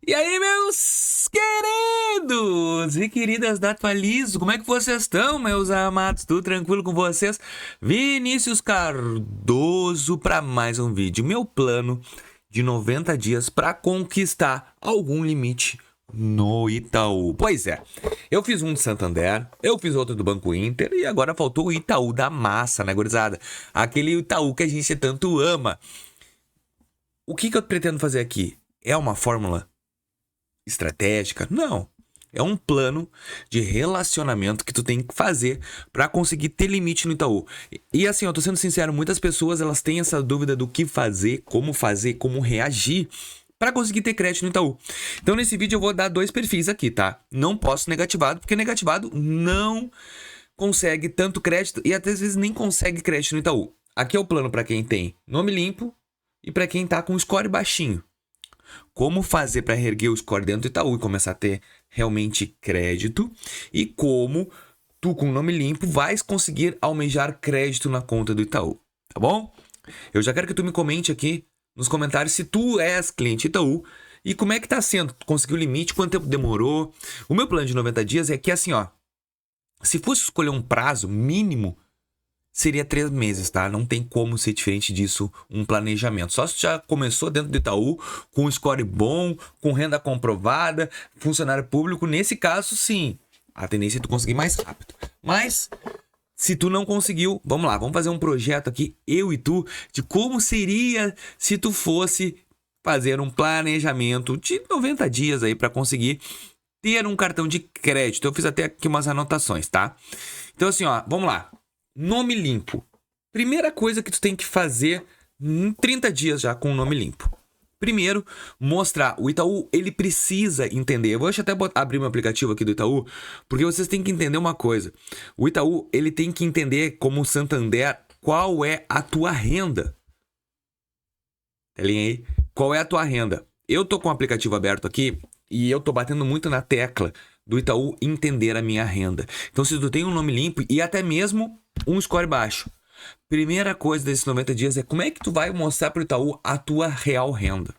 E aí, meus queridos e queridas da Atualizo, como é que vocês estão, meus amados? Tudo tranquilo com vocês? Vinícius Cardoso para mais um vídeo. Meu plano de 90 dias para conquistar algum limite no Itaú. Pois é, eu fiz um do Santander, eu fiz outro do Banco Inter e agora faltou o Itaú da massa, né, gurizada? Aquele Itaú que a gente tanto ama. O que eu pretendo fazer aqui? É uma fórmula estratégica? Não. É um plano de relacionamento que tu tem que fazer para conseguir ter limite no Itaú. E assim, eu tô sendo sincero, muitas pessoas elas têm essa dúvida do que fazer, como reagir para conseguir ter crédito no Itaú. Então nesse vídeo eu vou dar dois perfis aqui, tá? Não posso negativado, porque negativado não consegue tanto crédito e até às vezes nem consegue crédito no Itaú. Aqui é o plano para quem tem nome limpo e para quem tá com score baixinho. Como fazer para reerguer o score dentro do Itaú e começar a ter realmente crédito e como tu com nome limpo vais conseguir almejar crédito na conta do Itaú, tá bom? Eu já quero que tu me comente aqui nos comentários se tu és cliente Itaú e como é que tá sendo, tu conseguiu o limite, quanto tempo demorou. O meu plano de 90 dias é que assim, ó, se fosse escolher um prazo mínimo, seria 3 meses, tá? Não tem como ser diferente disso um planejamento. Só se já começou dentro do Itaú, com um score bom, com renda comprovada, funcionário público. Nesse caso, sim, a tendência é tu conseguir mais rápido. Mas, se tu não conseguiu, vamos lá, vamos fazer um projeto aqui, eu e tu, de como seria se tu fosse fazer um planejamento de 90 dias aí para conseguir ter um cartão de crédito. Eu fiz até aqui umas anotações, tá? Então, assim, ó, vamos lá. Nome limpo. Primeira coisa que tu tem que fazer em 30 dias já com o nome limpo. Primeiro, mostrar. O Itaú, ele precisa entender. Eu vou até abrir meu aplicativo aqui do Itaú, porque vocês têm que entender uma coisa. O Itaú, ele tem que entender, como o Santander, qual é a tua renda. Tá aí? Qual é a tua renda? Eu tô com o aplicativo aberto aqui e eu tô batendo muito na tecla do Itaú entender a minha renda. Então, se tu tem um nome limpo e até mesmo um score baixo, primeira coisa desses 90 dias é como é que tu vai mostrar pro Itaú a tua real renda.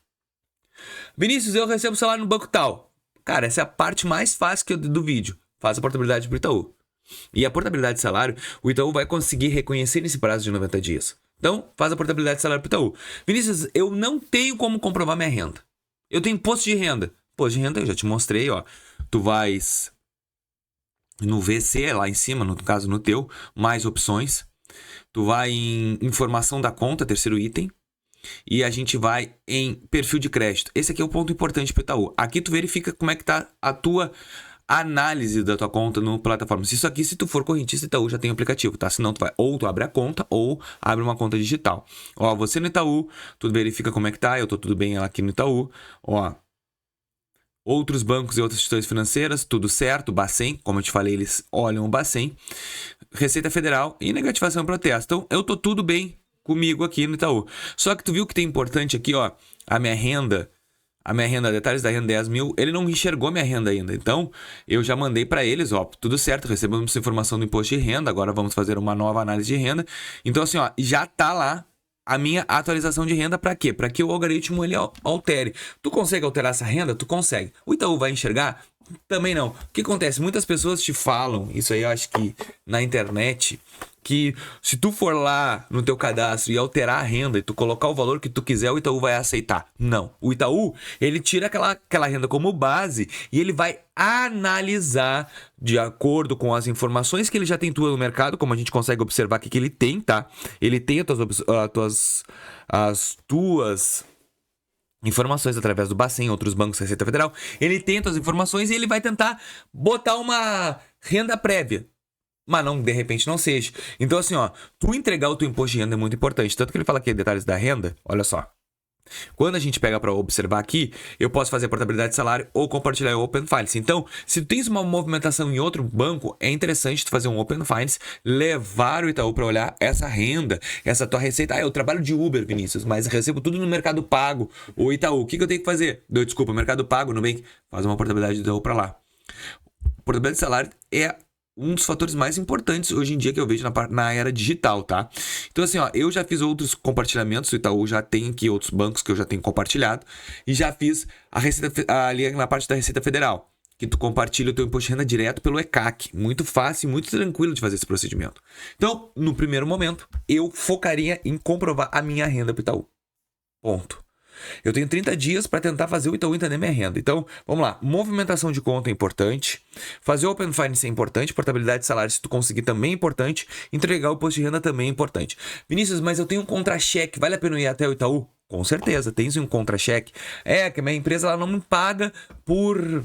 Vinícius, eu recebo salário no banco tal. Cara, essa é a parte mais fácil do vídeo. Faz a portabilidade pro Itaú. E a portabilidade de salário, o Itaú vai conseguir reconhecer nesse prazo de 90 dias. Então, faz a portabilidade de salário pro Itaú. Vinícius, eu não tenho como comprovar minha renda. Eu tenho imposto de renda. Imposto de renda eu já te mostrei, ó. Tu vais no VC, lá em cima, no caso no teu, mais opções. Tu vai em informação da conta, terceiro item. E a gente vai em perfil de crédito. Esse aqui é o ponto importante para o Itaú. Aqui tu verifica como é que tá a tua análise da tua conta no plataforma. Isso aqui, se tu for correntista, Itaú já tem aplicativo, tá? Senão tu vai, ou tu abre a conta, ou abre uma conta digital. Ó, você no Itaú, tu verifica como é que tá. Eu tô tudo bem aqui no Itaú. Ó, outros bancos e outras instituições financeiras, tudo certo. Bacen, como eu te falei, eles olham o Bacen. Receita Federal e negativação e protesto. Então, eu tô tudo bem comigo aqui no Itaú. Só que tu viu que tem importante aqui, ó, a minha renda, detalhes da renda 10 mil, ele não enxergou minha renda ainda. Então, eu já mandei para eles, ó, tudo certo, recebemos essa informação do imposto de renda, agora vamos fazer uma nova análise de renda. Então, assim, ó, já tá lá a minha atualização de renda para quê? Para que o algoritmo ele altere. Tu consegue alterar essa renda? Tu consegue. O Itaú vai enxergar? Também não. O que acontece? Muitas pessoas te falam, isso aí eu acho que na internet, que se tu for lá no teu cadastro e alterar a renda e tu colocar o valor que tu quiser, o Itaú vai aceitar. Não. O Itaú, ele tira aquela renda como base e ele vai analisar de acordo com as informações que ele já tem tua no mercado, como a gente consegue observar aqui que ele tem, tá? Ele tem as tuas informações através do Bacen, outros bancos, Receita Federal. Ele tenta as informações e ele vai tentar botar uma renda prévia. Mas não, de repente não seja. Então assim, ó, tu entregar o teu imposto de renda é muito importante. Tanto que ele fala aqui detalhes da renda, olha só. Quando a gente pega para observar aqui, eu posso fazer a portabilidade de salário ou compartilhar o Open Finance. Então, se tu tens uma movimentação em outro banco, é interessante tu fazer um Open Finance, levar o Itaú para olhar essa renda, essa tua receita. Ah, eu trabalho de Uber, Vinícius, mas recebo tudo no Mercado Pago. O Itaú, o que eu tenho que fazer? Desculpa, Mercado Pago, Nubank, faz uma portabilidade do Itaú para lá. Portabilidade de salário é um dos fatores mais importantes hoje em dia que eu vejo na era digital, tá? Então, assim, ó, eu já fiz outros compartilhamentos, o Itaú já tem aqui outros bancos que eu já tenho compartilhado, e já fiz ali na parte da Receita Federal, que tu compartilha o teu imposto de renda direto pelo ECAC. Muito fácil e muito tranquilo de fazer esse procedimento. Então, no primeiro momento, eu focaria em comprovar a minha renda pro Itaú. Ponto. Eu tenho 30 dias para tentar fazer o Itaú entender minha renda. Então, vamos lá. Movimentação de conta é importante. Fazer o Open Finance é importante. Portabilidade de salário, se tu conseguir, também é importante. Entregar o imposto de renda também é importante. Vinícius, mas eu tenho um contra-cheque. Vale a pena eu ir até o Itaú? Com certeza. Tens um contra-cheque. Que a minha empresa ela não me paga por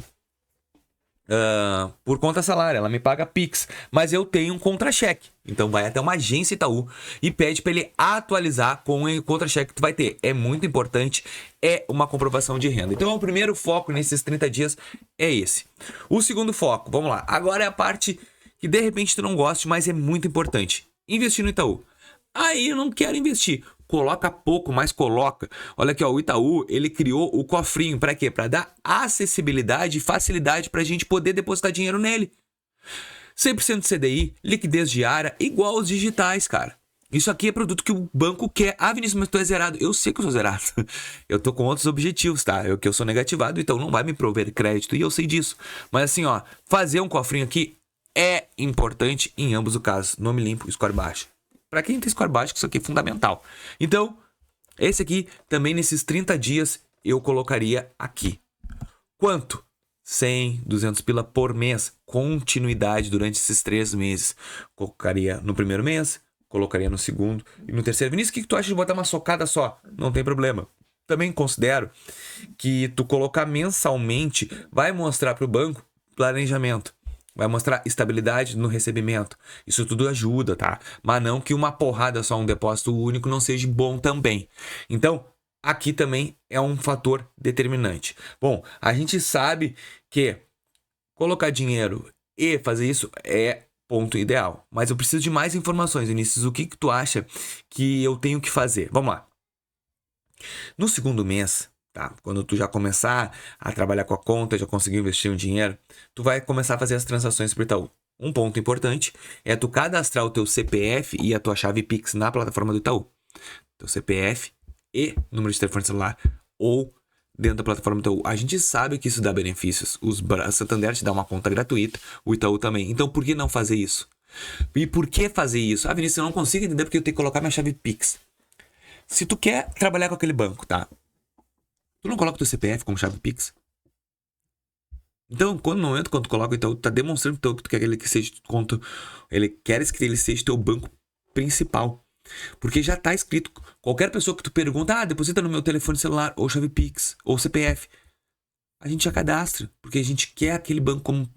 conta salário, ela me paga Pix, mas eu tenho um contra-cheque. Então vai até uma agência Itaú e pede para ele atualizar com o contra-cheque que tu vai ter. É muito importante, é uma comprovação de renda. Então o primeiro foco nesses 30 dias é esse. O segundo foco, vamos lá. Agora é a parte que de repente tu não goste, mas é muito importante. Investir no Itaú. Aí eu não quero investir. Coloca pouco, mas coloca. Olha aqui, ó, o Itaú, ele criou o cofrinho para quê? Para dar acessibilidade e facilidade para a gente poder depositar dinheiro nele. 100% CDI, liquidez diária, igual aos digitais, cara. Isso aqui é produto que o banco quer. Ah, Vinícius, mas tu é zerado. Eu sei que eu sou zerado. Eu tô com outros objetivos, tá? Eu sou negativado, então não vai me prover crédito e eu sei disso. Mas assim, ó, fazer um cofrinho aqui é importante em ambos os casos. Nome limpo, score baixo. Para quem tem score baixo, isso aqui é fundamental. Então, esse aqui, também nesses 30 dias, eu colocaria aqui. Quanto? 100, 200 pila por mês. Continuidade durante esses 3 meses. Colocaria no primeiro mês, colocaria no segundo e no terceiro. Vinícius, o que tu acha de botar uma socada só? Não tem problema. Também considero que tu colocar mensalmente vai mostrar para o banco planejamento. Vai mostrar estabilidade no recebimento. Isso tudo ajuda, tá? Mas não que uma porrada só, um depósito único não seja bom também. Então, aqui também é um fator determinante. Bom, a gente sabe que colocar dinheiro e fazer isso é ponto ideal. Mas eu preciso de mais informações, Vinícius. O que tu acha que eu tenho que fazer? Vamos lá. No segundo mês, tá? Quando tu já começar a trabalhar com a conta, já conseguir investir um dinheiro, tu vai começar a fazer as transações por Itaú. Um ponto importante é tu cadastrar o teu CPF e a tua chave Pix na plataforma do Itaú. Teu CPF e número de telefone celular ou dentro da plataforma do Itaú. A gente sabe que isso dá benefícios. O Santander te dá uma conta gratuita, o Itaú também. Então por que não fazer isso? E por que fazer isso? Ah, Vinícius, eu não consigo entender porque eu tenho que colocar minha chave Pix. Se tu quer trabalhar com aquele banco, tá? Tu não coloca o teu CPF como chave Pix? Então, no momento quando tu coloca, então, tu tá demonstrando que tu quer que ele seja conta, ele quer que ele seja teu banco principal. Porque já tá escrito, qualquer pessoa que tu pergunta, deposita no meu telefone celular, ou chave Pix, ou CPF, a gente já cadastra, porque a gente quer aquele banco como,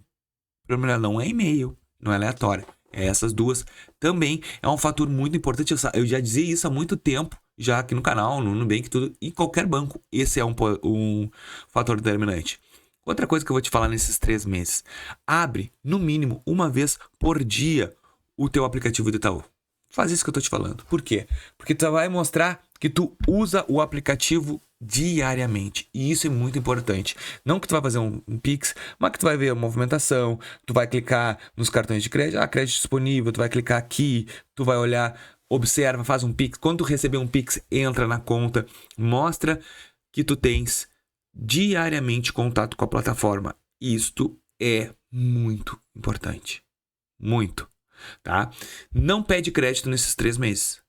não é e-mail, não é aleatório, é essas duas. Também é um fator muito importante, eu já dizia isso há muito tempo, já aqui no canal, no Nubank, tudo, em qualquer banco, esse é um fator determinante. Outra coisa que eu vou te falar nesses 3 meses, abre, no mínimo, uma vez por dia, o teu aplicativo do Itaú. Faz isso que eu tô te falando. Por quê? Porque tu vai mostrar que tu usa o aplicativo diariamente. E isso é muito importante. Não que tu vai fazer um Pix, mas que tu vai ver a movimentação, tu vai clicar nos cartões de crédito, crédito disponível, tu vai clicar aqui, tu vai olhar, observa, faz um Pix. Quando tu receber um Pix, entra na conta, mostra que tu tens diariamente contato com a plataforma. Isto é muito importante. Muito. Tá? Não pede crédito nesses 3 meses.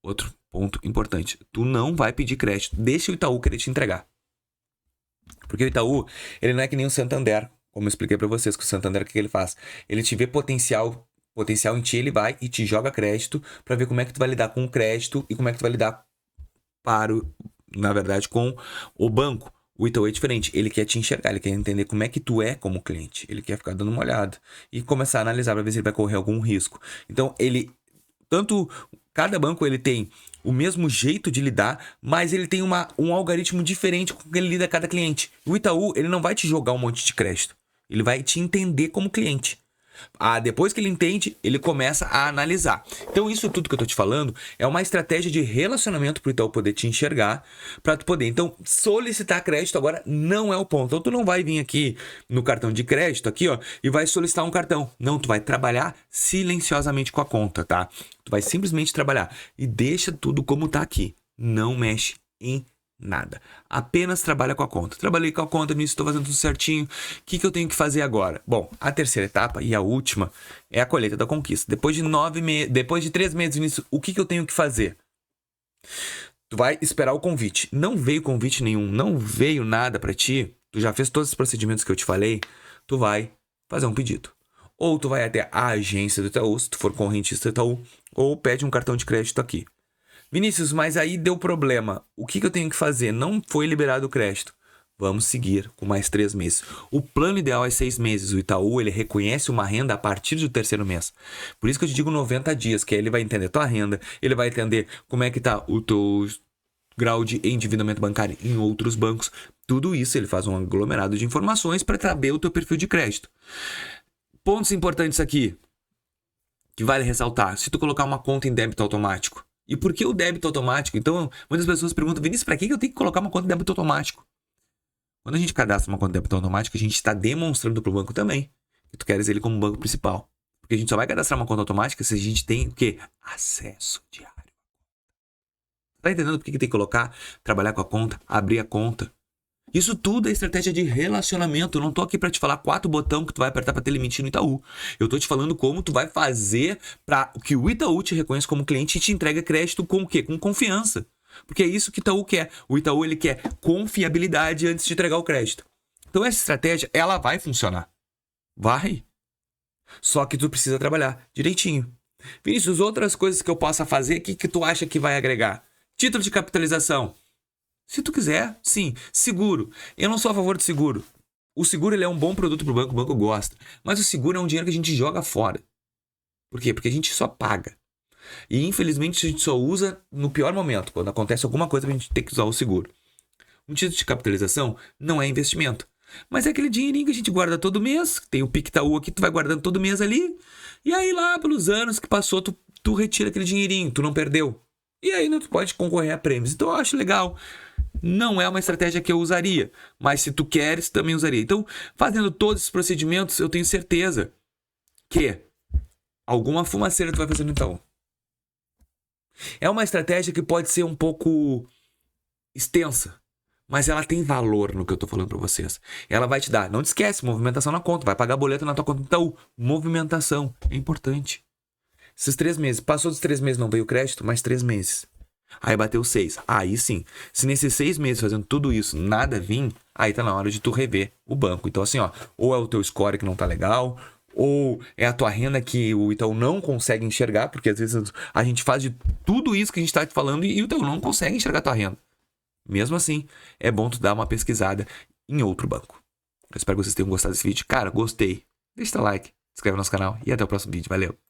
Outro ponto importante. Tu não vai pedir crédito. Deixa o Itaú querer te entregar. Porque o Itaú, ele não é que nem o Santander. Como eu expliquei para vocês, que o Santander, o que ele faz? Ele te vê potencial em ti, ele vai e te joga crédito para ver como é que tu vai lidar com o crédito e como é que tu vai lidar na verdade, com o banco. O Itaú é diferente, ele quer te enxergar, ele quer entender como é que tu é como cliente, ele quer ficar dando uma olhada e começar a analisar para ver se ele vai correr algum risco. Então, cada banco ele tem o mesmo jeito de lidar, mas ele tem um algoritmo diferente com que ele lida cada cliente. O Itaú, ele não vai te jogar um monte de crédito, ele vai te entender como cliente. Depois que ele entende, ele começa a analisar. Então, isso tudo que eu tô te falando é uma estratégia de relacionamento pro Itaú poder te enxergar, para tu poder. Então, solicitar crédito agora não é o ponto. Então, tu não vai vir aqui no cartão de crédito, aqui, ó, e vai solicitar um cartão. Não, tu vai trabalhar silenciosamente com a conta, tá? Tu vai simplesmente trabalhar e deixa tudo como tá aqui. Não mexe em nada. Apenas trabalha com a conta. Trabalhei com a conta nisso, estou fazendo tudo certinho. O que eu tenho que fazer agora? Bom, a terceira etapa e a última é a colheita da conquista. Depois de 3 meses nisso, o que eu tenho que fazer? Tu vai esperar o convite. Não veio convite nenhum, não veio nada para ti. Tu já fez todos os procedimentos que eu te falei. Tu vai fazer um pedido. Ou tu vai até a agência do Itaú, se tu for correntista do Itaú, ou pede um cartão de crédito aqui. Vinícius, mas aí deu problema. O que eu tenho que fazer? Não foi liberado o crédito. Vamos seguir com mais 3 meses. O plano ideal é 6 meses. O Itaú, ele reconhece uma renda a partir do 3º mês. Por isso que eu te digo 90 dias, que aí ele vai entender tua renda, ele vai entender como é que tá o teu grau de endividamento bancário em outros bancos. Tudo isso ele faz um aglomerado de informações para saber o teu perfil de crédito. Pontos importantes aqui que vale ressaltar. Se tu colocar uma conta em débito automático. E por que o débito automático? Então, muitas pessoas perguntam, Vinícius, para que eu tenho que colocar uma conta de débito automático? Quando a gente cadastra uma conta de débito automático, a gente está demonstrando para o banco também que tu queres ele como banco principal. Porque a gente só vai cadastrar uma conta automática se a gente tem o quê? Acesso diário. Tá entendendo por que tem que colocar, trabalhar com a conta, abrir a conta? Isso tudo é estratégia de relacionamento. Eu não tô aqui para te falar 4 botões que tu vai apertar para ter limite no Itaú. Eu tô te falando como tu vai fazer para que o Itaú te reconheça como cliente e te entregue crédito com o quê? Com confiança. Porque é isso que o Itaú quer. O Itaú, ele quer confiabilidade antes de entregar o crédito. Então essa estratégia, ela vai funcionar. Vai. Só que tu precisa trabalhar direitinho. Vinícius, outras coisas que eu possa fazer, o que tu acha que vai agregar? Título de capitalização. Se tu quiser, sim. Seguro. Eu não sou a favor de seguro. O seguro, ele é um bom produto pro banco, o banco gosta. Mas o seguro é um dinheiro que a gente joga fora. Por quê? Porque a gente só paga. E infelizmente a gente só usa no pior momento. Quando acontece alguma coisa, a gente tem que usar o seguro. Um título de capitalização não é investimento. Mas é aquele dinheirinho que a gente guarda todo mês. Tem o PicTaú aqui, tu vai guardando todo mês ali. E aí lá, pelos anos que passou, tu retira aquele dinheirinho, tu não perdeu. E aí tu pode concorrer a prêmios. Então eu acho legal. Não é uma estratégia que eu usaria, mas se tu queres, também usaria. Então, fazendo todos esses procedimentos, eu tenho certeza que alguma fumaceira tu vai fazer no Itaú. É uma estratégia que pode ser um pouco extensa, mas ela tem valor no que eu tô falando para vocês. Ela vai te dar, não te esquece, movimentação na conta, vai pagar boleto na tua conta do Itaú. Movimentação, é importante. Esses 3 meses, passou dos 3 meses, não veio crédito, mais 3 meses. Aí bateu 6. Aí sim. Se nesses 6 meses fazendo tudo isso, nada vir, aí tá na hora de tu rever o banco. Então assim, ó, ou é o teu score que não tá legal, ou é a tua renda que o Itaú não consegue enxergar, porque às vezes a gente faz de tudo isso que a gente tá te falando e o Itaú não consegue enxergar a tua renda. Mesmo assim, é bom tu dar uma pesquisada em outro banco. Eu espero que vocês tenham gostado desse vídeo. Cara, gostei. Deixa teu like, se inscreve no nosso canal e até o próximo vídeo. Valeu!